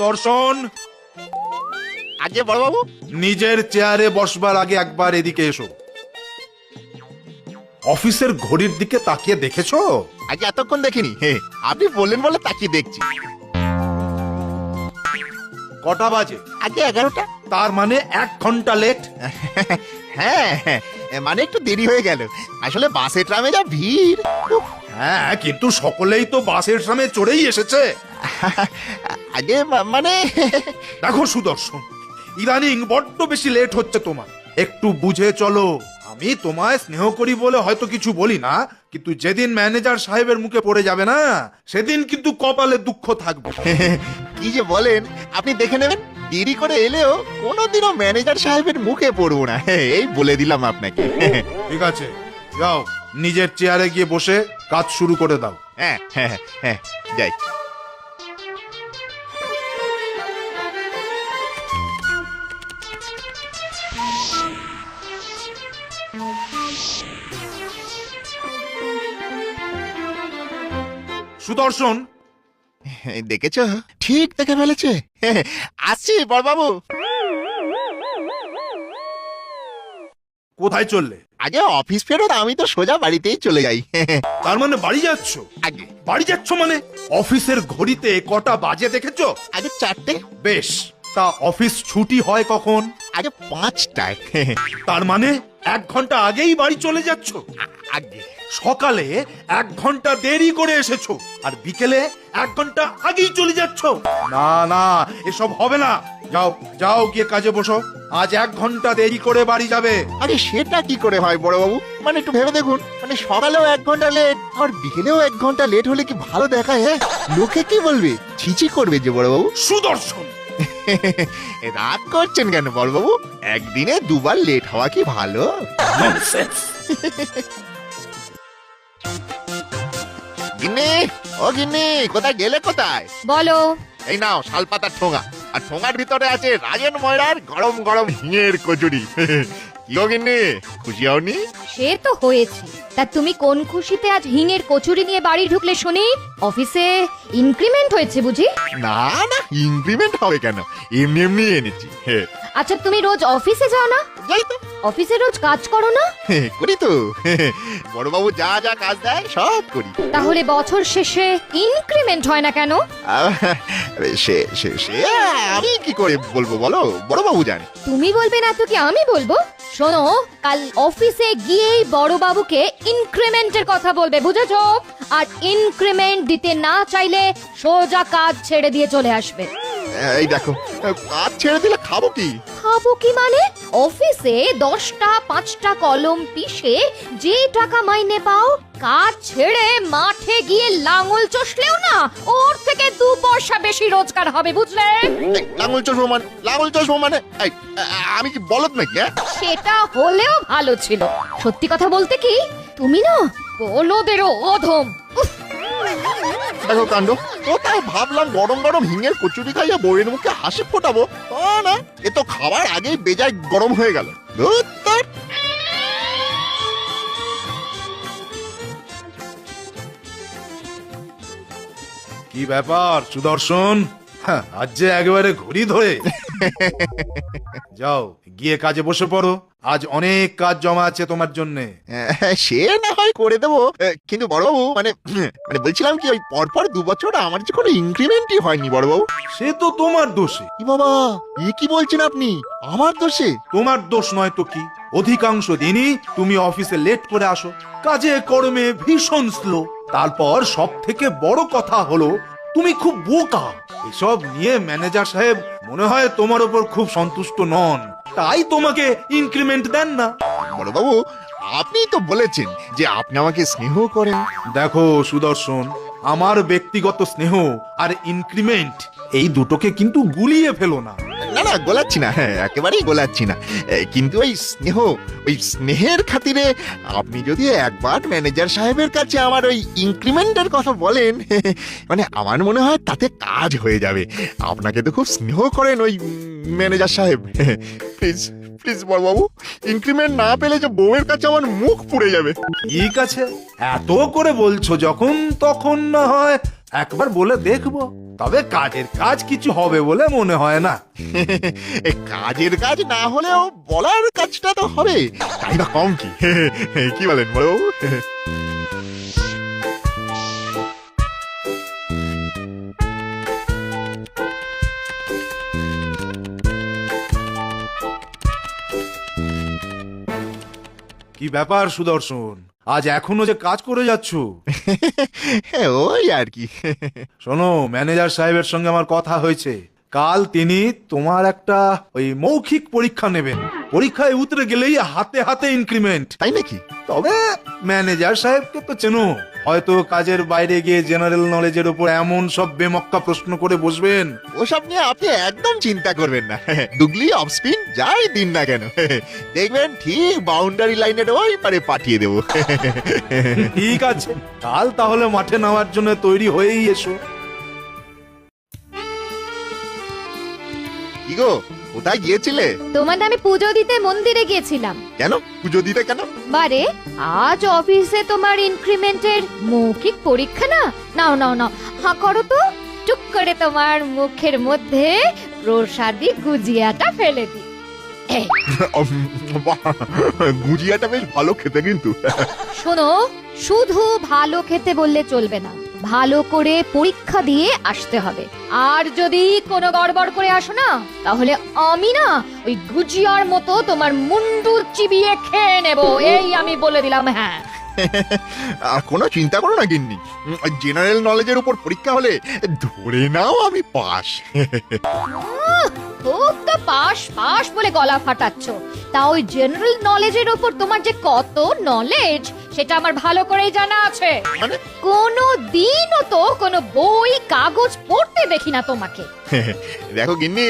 দর্শন, আগে বড়বাবু। নিজের চেয়ারে বসবার আগে একবার এদিকে এসো। অফিসের ঘড়ির দিকে তাকিয়ে দেখেছো? আগে এতক্ষণ দেখিনি। আপনি বললেন বলে তাকিয়ে দেখছি। কটা বাজে? আগে 11টা। তার মানে 1 ঘন্টা লেট। হ্যাঁ, মানে একটু দেরি হয়ে গেল। আসলে বাসে ট্রামে যা ভিড়। হ্যাঁ, কিন্তু সকলেই তো বাসের সামনে চড়েই এসেছে। আগে মানে দেখো সুদর্শন, ইদানিং বড্ড বেশি লেট হচ্ছে তোমার। একটু বুঝে চলো। আমি তোমায় স্নেহ করি বলে হয়তো কিছু বলি না, কিন্তু যেদিন ম্যানেজার সাহেবের মুখে পড়ে যাবে না, সেদিন কিন্তু কপালে দুঃখ থাকবে। কি যে বলেন, আপনি দেখে নেবেন। দেরি করে এলেও কোনোদিনও ম্যানেজার সাহেবের মুখে পড়বো না, এই বলে দিলাম আপনাকে। ঠিক আছে, যাও নিজের চেয়ারে গিয়ে বসে কাজ শুরু করে দাও। হ্যাঁ হ্যাঁ হ্যাঁ, যাই। সুদর্শন, দেখেছো, ঠিক দেখে ফেলেছে। আসছি বড়বাবু। কোথায় চললে? আগে অফিস ফেরত আমি তো সোজা বাড়িতেই চলে যাই। তার মানে বাড়ি যাচ্ছ? আগে বাড়ি যাচ্ছ মানে অফিসের ঘড়িতে কটা বাজে দেখেছো? আগে 4টে। বেশ, তা অফিস ছুটি হয় কখন? আগে 5টায়। তার মানে 1 ঘন্টা আগেই বাড়ি চলে যাচ্ছ। আগে সকালে 1 ঘন্টা দেরি করে এসেছো, আর বিকেলে 1 ঘন্টা আগেই চলে যাচ্ছ। না না, এসব হবে না। যাও যাও, গিয়ে কাজে বসো। আজ 1 ঘন্টা দেরি করে বাড়ি যাবে। আরে সেটা কি করে হয় বড়বাবু? মানে একটু ভেবে দেখুন, মানে সকালেও 1 ঘন্টা লেট আর বিকেলেও 1 ঘন্টা লেট হলে কি ভালো দেখায়? হ্যাঁ, লোকে কি বলবে? ছিচি করবে যে বড়বাবু। সুদর্শন, রাগ করছেন কেন বড়বাবু? একদিনে দুবার লেট হওয়া কি ভালো? ননসেন্স। গিন্নি, ও গিন্নি, কোথায় গেলে কোথায়? বলো। এই নাও শালপাতার ঠোঙা, আর ঠোঙার ভিতরে আছে রাজেন ময়রার গরম গরম হিঙের কচুরি। কি গো গিন্নি, খুশি হওনি? সে তো হয়েছে। তা তুমি কোন খুশিতে আজ হিঙের কচুরি নিয়ে বাড়ি ঢুকলে শুনি? অফিসে ইনক্রিমেন্ট হয়েছে বুঝি? না না, ইনক্রিমেন্ট হবে কেন, এমনি এমনি এনেছি। আচ্ছা, তুমি রোজ অফিসে যাও না? যাই তো। অফিসে রোজ কাজ করো না? করি তো। বড়বাবু যা যা কাজ দেয় সব করি। তাহলে বছর শেষে ইনক্রিমেন্ট হয় না কেন? সে সে সে আমি কি করে বলবো বলো, বড়বাবু জানে। তুমি বলবে না তো কি আমি বলবো? শোনো, কাল অফিসে গিয়েই বড় বাবুকে ইনক্রিমেন্টের কথা বলবে, বুঝেছো? আর ইনক্রিমেন্ট দিতে না চাইলে সোজা কাজ ছেড়ে দিয়ে চলে আসবে। এই দেখো, কাজ ছেড়ে দিলে খাবো কি? খাবো কি মানে? অফিসে 10টা 5টা কলম পিষে যে টাকা মাইনে পাও, কাজ ছেড়ে মাঠে গিয়ে লাঙল চষলেও না ওর থেকে 2 পয়সা বেশি রোজগার হবে, বুঝলে? লাঙল চষবো মানে? লাঙল চষবো মানে? আমি কি বলদ নাকি? সেটা হলেও ভালো ছিল। সত্যি কথা বলতে কি, তুমি না বলদেরও অধম। উফ, দেখো কাণ্ড, কোথায় ভাবলাম গরম গরম হিঙের কচুরি খাইয়া বউয়ের মুখে হাসি ফোটাবো, তা না, এ তো খাবার আগেই বেজায় গরম হয়ে গেল। ধুর, ধুর। কি ব্যাপার সুদর্শন, হ্যাঁ, আজ যে একেবারে ঘড়ি ধরে। যাও গিয়ে কাজে বসে পড়ো। আজ অনেক কাজ জমা আছে তোমার জন্য। সে না হয় করে দেবো, কিন্তু বড়বাবু মানে মানে বলছিলাম কি, ওই পরপর 2 বছর আমার যে কোনো ইনক্রিমেন্টই হয়নি বড়বাবু। সে তো তোমার দোষে। কি বাবা, এ কি বলছেন আপনি? আমার দোষে? তোমার দোষ নয় তো কি? অধিকাংশ দিনই তুমি অফিসে লেট করে আসো, কাজে কর্মে ভীষণ স্লো। তারপর সব থেকে বড় কথা হলো তুমি খুব বোকা। এসব নিয়ে ম্যানেজার সাহেব মনে হয় তোমার উপর খুব সন্তুষ্ট নন, তাই তোমাকে ইনক্রিমেন্ট দেন না। বড়বাবু, আপনি তো বলেছেন যে আপনি আমাকে স্নেহ করেন। দেখো সুদর্শন, আমার ব্যক্তিগত স্নেহ আর ইনক্রিমেন্ট এই দুটোকে কিন্তু গুলিয়ে ফেলো না। না না, গোলাচ্ছি না, হ্যাঁ একেবারেই গোলাচ্ছি না। কিন্তু ওই স্নেহ, ওই স্নেহের খাতিরে আপনি যদি একবার ম্যানেজার সাহেবের কাছে আমার ওই ইনক্রিমেন্টের কথা বলেন, মানে আমার মনে হয় তাতে কাজ হয়ে যাবে। আপনাকে তো খুব স্নেহ করেন ওই ম্যানেজার সাহেব। প্লিজ প্লিজ বড়বাবু, ইনক্রিমেন্ট না পেলে যে বউয়ের কাছে আমার মুখ পুড়ে যাবে। ঠিক আছে, এত করে বলছো যখন, তখন না হয় একবার বলে দেখবো। তবে কাজের কাজ কিছু হবে বলে মনে হয় না। কাজের কাজ না হলেও বলার কাজটা তো হবে, তাই না কম কি? কি বলেন বড়? কি ব্যাপার সুদর্শন, আজ এখনো যে কাজ করে যাচ্ছ? ওই আর কি। শোনো, ম্যানেজার সাহেবের সঙ্গে আমার কথা হয়েছে, কাল তিনি তোমার একটা ওই মৌখিক পরীক্ষা নেবেন। পরীক্ষায় উতরে গেলেই হাতে হাতে ইনক্রিমেন্ট। তাই নাকি? তবে ম্যানেজার সাহেবকে তো চেনো, হয়তো কাজের বাইরে গিয়ে জেনারেল নলেজের উপর এমন সব বেমক্কা প্রশ্ন করে বসবেন। ওসব নিয়ে আপনি একদম চিন্তা করবেন না। ডুগলি অফ স্পিন যাই দিন না কেন, দেখবেন ঠিক বাউন্ডারি লাইনের ওই পারে পাঠিয়ে দেবো। ঠিক আছে, কাল তাহলে মাঠে নামার জন্য তৈরি হয়েই এসো। কি গো, কোথায় গিয়েছিলে? তোমার নামে পুজো দিতে মন্দিরে গিয়েছিলাম। কেন পুজো দিতে কেন? বারে, আজ অফিসে তোমার ইনক্রিমেন্টের মৌখিক পরীক্ষা না। নাও নাও নাও, হা করো তো, টুক করে তোমার মুখের মধ্যে প্রসাদী গুজিয়াটা ফেলে দি। এই, গুজিয়াটা বেশ ভালো খেতে কিন্তু। শোনো, শুধু ভালো খেতে বললে চলবে না, ভালো করে পরীক্ষা দিয়ে আসতে হবে। আর যদি কোনো গড়বড় করে আসো না, তাহলে আমি না ওই গুজিয়ার মতো তোমার মুন্ডু চিবিয়ে খেয়ে নেব, এই আমি বলে দিলাম। হ্যাঁ, আর কোনো চিন্তা করো না গিন্নি, জেনারেল নলেজের উপর পরীক্ষা হলে ধরে নাও আমি পাস। খুব তো পাশ পাশ বলে গলা ফাটাচ্ছ, তা ওই জেনারেল নলেজের উপর তোমার যে কত নলেজ সেটা আমার ভালো করেই জানা আছে। মানে? কোনো দিনও তো কোনো বই কাগজ পড়তে দেখি না তোমাকে। দেখো গিন্নি,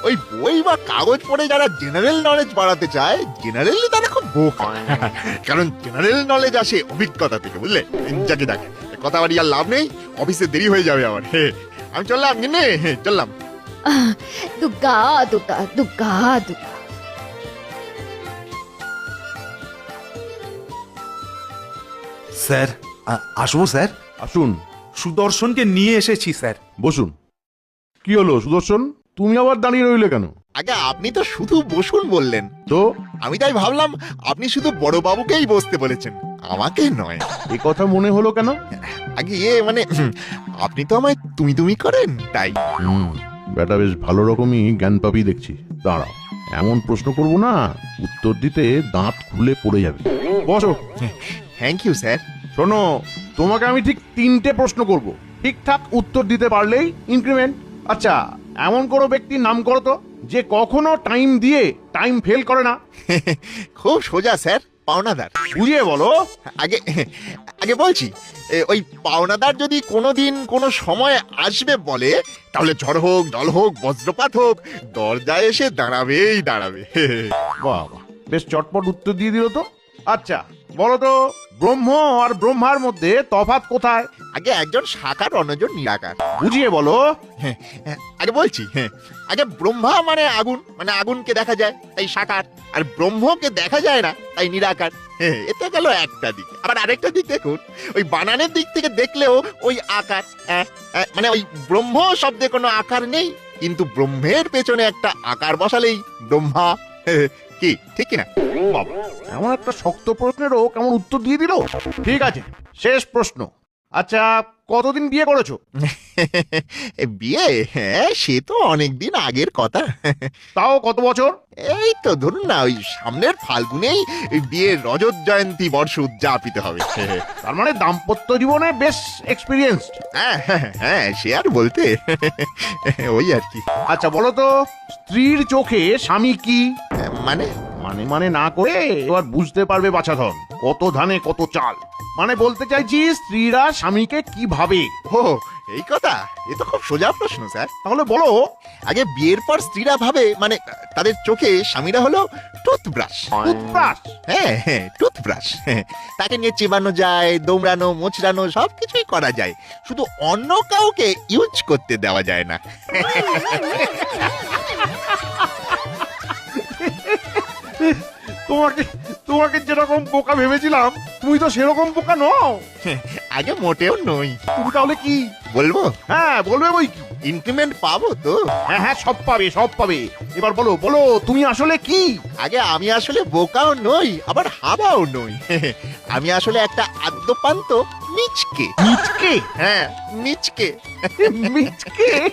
ওই বই বা কাগজ পড়ে যারা জেনারেল নলেজ বাড়াতে চায়, জেনারেলি তারা খুব বোকা। কারণ জেনারেল নলেজ আসে অভিজ্ঞতা থেকে, বুঝলে? যাকে যাকে কথা বাড়ি আর লাভ নেই, অফিসে দেরি হয়ে যাবে আমার। আমি চললাম গিন্নি, চললাম। দুগ্গা দুগ্গা দুগ্গা দুগ্গা। স্যার, আসবো স্যার? আসুন, সুদর্শনকে নিয়ে এসেছি স্যার। বসুন। কি হলো সুদর্শন, তুমি আবার দাঁড়িয়ে রইলে কেন? আগে আপনি তো শুধু বসুন বললেন, তো আমি তাই ভাবলাম আপনি শুধু বড় বাবুকেই বসতে বলেছেন, আমাকে নয়। এ কথা মনে হলো কেন? আগে মানে আপনি তো আমায় তুমি তুমি করেন, তাই। বেটা বেশ ভালো রকমই জ্ঞান পাবি দেখছি। দাঁড়াও, এমন প্রশ্ন করব না, উত্তর দিতে দাঁত খুলে পড়ে যাবে। বসো। Thank you sir. শোনো, তোমাকে আমি ঠিক 3টে প্রশ্ন করব, ঠিকঠাক উত্তর দিতে পারলেই ইনক্রিমেন্ট। আচ্ছা, এমন কোনো ব্যক্তির নাম করো তো যে কখনো টাইম দিয়ে টাইম ফেল করে না। খুব সোজা স্যার, পাওনাদার। বুঝিয়ে বলো। আগে আগে বলছি, ওই পাওনাদার যদি কোনোদিন কোনো সময় আসবে বলে, তাহলে ঝড় হোক, জল হোক, বজ্রপাত হোক, দরজায় এসে দাঁড়াবেই দাঁড়াবে। বাহ বাহ, বেশ চটপট উত্তর দিয়ে দিল তো। আচ্ছা বলো তো, ব্রহ্ম আর ব্রহ্মার মধ্যে তফাৎ কোথায়? আগে একজন সাকার, অন্যজন নিরাকার। বুঝিয়ে বলো। আগে বলছি, আগে ব্রহ্মা মানে আগুন, মানে আগুনকে দেখা যায় তাই সাকার, আর ব্রহ্মকে দেখা যায় না তাই নিরাকার। এটা গেল একটা দিক। আবার আরেকটা দিক দেখুন, ওই বানানের দিক থেকে দেখলেও ওই আকার, মানে ওই ব্রহ্ম শব্দে কোনো আকার নেই, কিন্তু ব্রহ্মের পেছনে একটা আকার বসালেই ব্রহ্মা। কি ঠিক কিনা? বাবা, এমন একটা শক্ত প্রশ্নেরও কেমন উত্তর দিয়ে দিল। ঠিক আছে, শেষ প্রশ্ন। আচ্ছা, কতদিন বিয়ে করেছো? বিয়ে? হ্যাঁ, সে তো অনেকদিন আগের কথা। তাও কত বছর? এই তো ধরুন না, ওই সামনের ফাল্গুনেই বিয়ের রজত জয়ন্তী বর্ষ উদযাপিত হবে। তার মানে দাম্পত্য জীবনে বেশ এক্সপিরিয়েন্সড। হ্যাঁ, সে আর বলতে, ওই আর কি। আচ্ছা বলো তো, স্ত্রীর চোখে স্বামী কি? মানে? মানে মানে না করে এবার বুঝতে পারবে বাছাধন, কত ধানে কত চাল। মানে বলতে চাইছি, স্ত্রীরা স্বামীকে কি ভাবে। ও এই কথা, এ তো খুব সোজা প্রশ্ন স্যার। তাহলে বলো। আগে বিয়ের পর স্ত্রীরা ভাবে, মানে তাদের চোখে স্বামীরা হলো টুথব্রাশ। টুথব্রাশ? হ্যাঁ, টুথব্রাশ। তাকে নিয়ে চেবানো যায়, দৌড়ানো, মোচড়ানো সবকিছুই করা যায়, শুধু অন্য কাউকে ইউজ করতে দেওয়া যায় না। তোমাকে তোমাকে যেরকম বোকা ভেবেছিলাম, তুমি তো সেরকম বোকা নও। আগে মোটেও নই। তুমি তাহলে কি? বলবো? হ্যাঁ বলবে বই কি। ইনক্রিমেন্ট পাবো তো? হ্যাঁ হ্যাঁ, সব পাবে সব পাবে। এবার বলো বলো, তুমি আসলে কি? আগে আমি আসলে বোকাও নই, আবার হাবাও নই। আমি আসলে একটা আদ্যপান্ত মিচকে। মিচকে? হ্যাঁ, মিচকে। মিচকে?